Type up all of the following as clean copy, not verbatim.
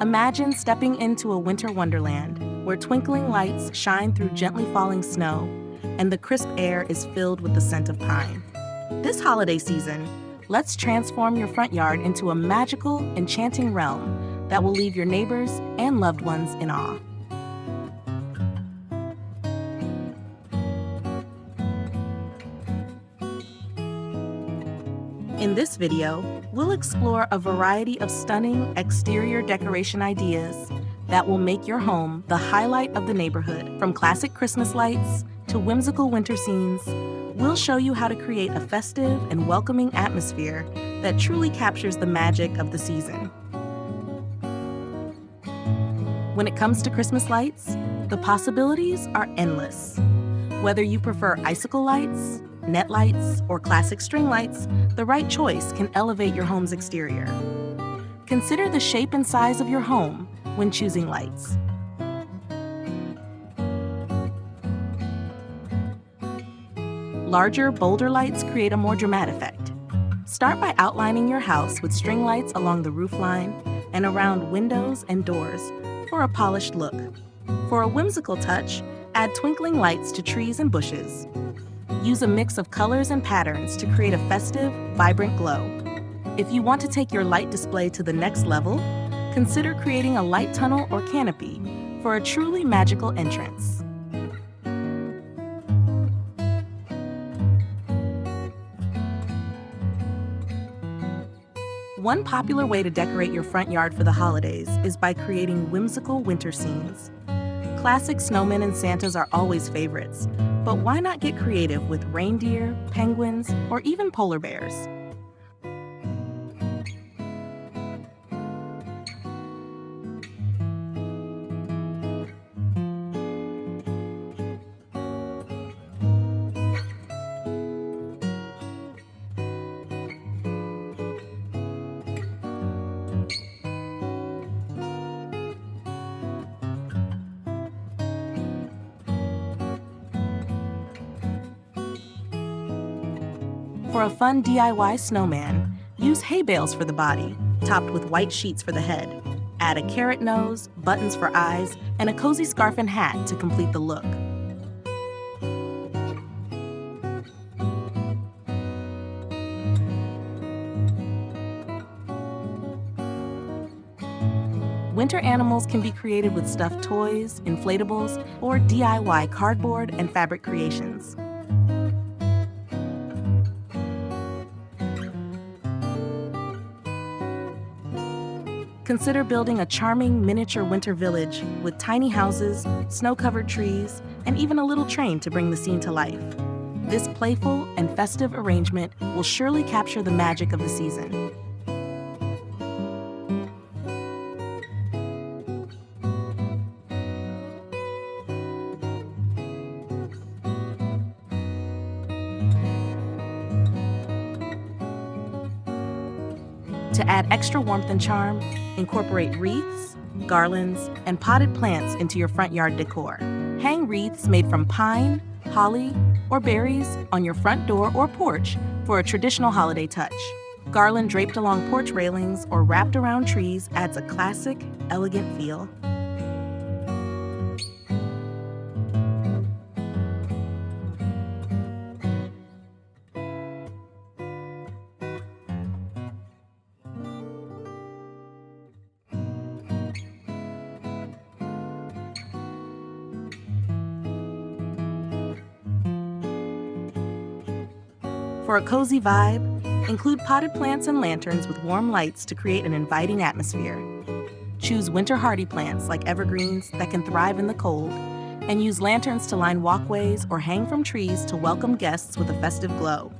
Imagine stepping into a winter wonderland where twinkling lights shine through gently falling snow and the crisp air is filled with the scent of pine. This holiday season, let's transform your front yard into a magical, enchanting realm that will leave your neighbors and loved ones in awe. In this video, we'll explore a variety of stunning exterior decoration ideas that will make your home the highlight of the neighborhood. From classic Christmas lights to whimsical winter scenes, we'll show you how to create a festive and welcoming atmosphere that truly captures the magic of the season. When it comes to Christmas lights, the possibilities are endless. Whether you prefer icicle lights, net lights, or classic string lights, the right choice can elevate your home's exterior. Consider the shape and size of your home when choosing lights. Larger, bolder lights create a more dramatic effect. Start by outlining your house with string lights along the roofline and around windows and doors for a polished look. For a whimsical touch, add twinkling lights to trees and bushes. Use a mix of colors and patterns to create a festive, vibrant glow. If you want to take your light display to the next level, consider creating a light tunnel or canopy for a truly magical entrance. One popular way to decorate your front yard for the holidays is by creating whimsical winter scenes. Classic snowmen and Santas are always favorites, but why not get creative with reindeer, penguins, or even polar bears? For a fun DIY snowman, use hay bales for the body, topped with white sheets for the head. Add a carrot nose, buttons for eyes, and a cozy scarf and hat to complete the look. Winter animals can be created with stuffed toys, inflatables, or DIY cardboard and fabric creations. Consider building a charming miniature winter village with tiny houses, snow-covered trees, and even a little train to bring the scene to life. This playful and festive arrangement will surely capture the magic of the season. To add extra warmth and charm, incorporate wreaths, garlands, and potted plants into your front yard decor. Hang wreaths made from pine, holly, or berries on your front door or porch for a traditional holiday touch. Garland draped along porch railings or wrapped around trees adds a classic, elegant feel. For a cozy vibe, include potted plants and lanterns with warm lights to create an inviting atmosphere. Choose winter-hardy plants like evergreens that can thrive in the cold, and use lanterns to line walkways or hang from trees to welcome guests with a festive glow.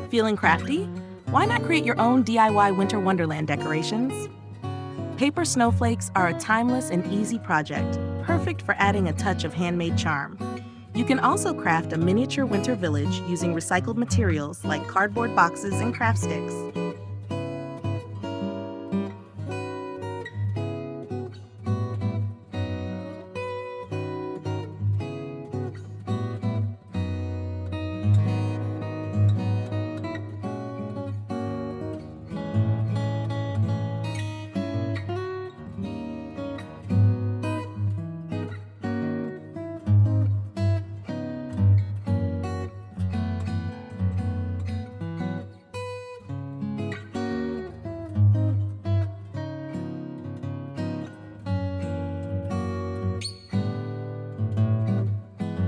Feeling crafty? Why not create your own DIY winter wonderland decorations? Paper snowflakes are a timeless and easy project, perfect for adding a touch of handmade charm. You can also craft a miniature winter village using recycled materials like cardboard boxes and craft sticks.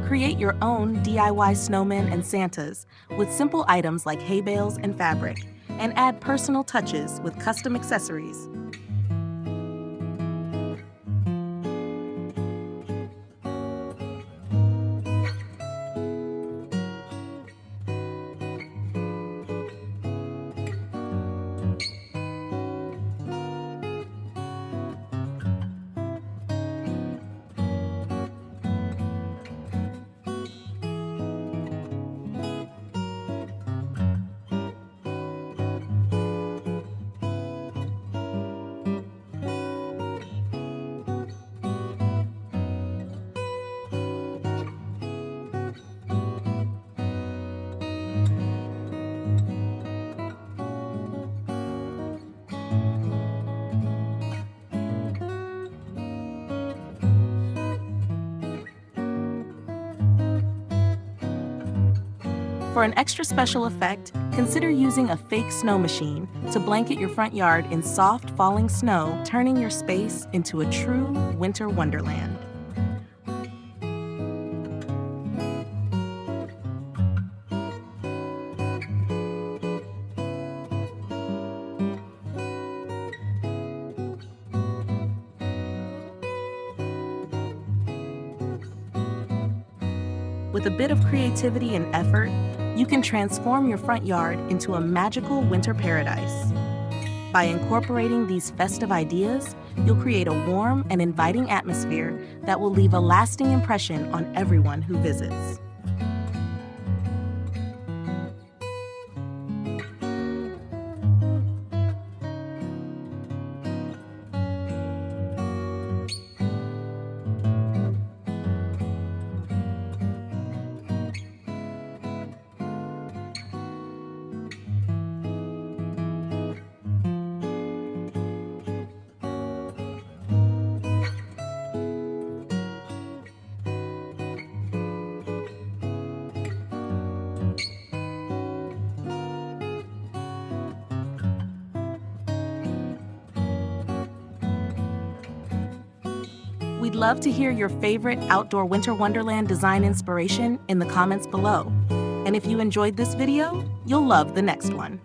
Create your own DIY snowmen and Santas with simple items like hay bales and fabric, and add personal touches with custom accessories. For an extra special effect, consider using a fake snow machine to blanket your front yard in soft falling snow, turning your space into a true winter wonderland. With a bit of creativity and effort, you can transform your front yard into a magical winter paradise. By incorporating these festive ideas, you'll create a warm and inviting atmosphere that will leave a lasting impression on everyone who visits. We'd love to hear your favorite outdoor winter wonderland design inspiration in the comments below. And if you enjoyed this video, you'll love the next one.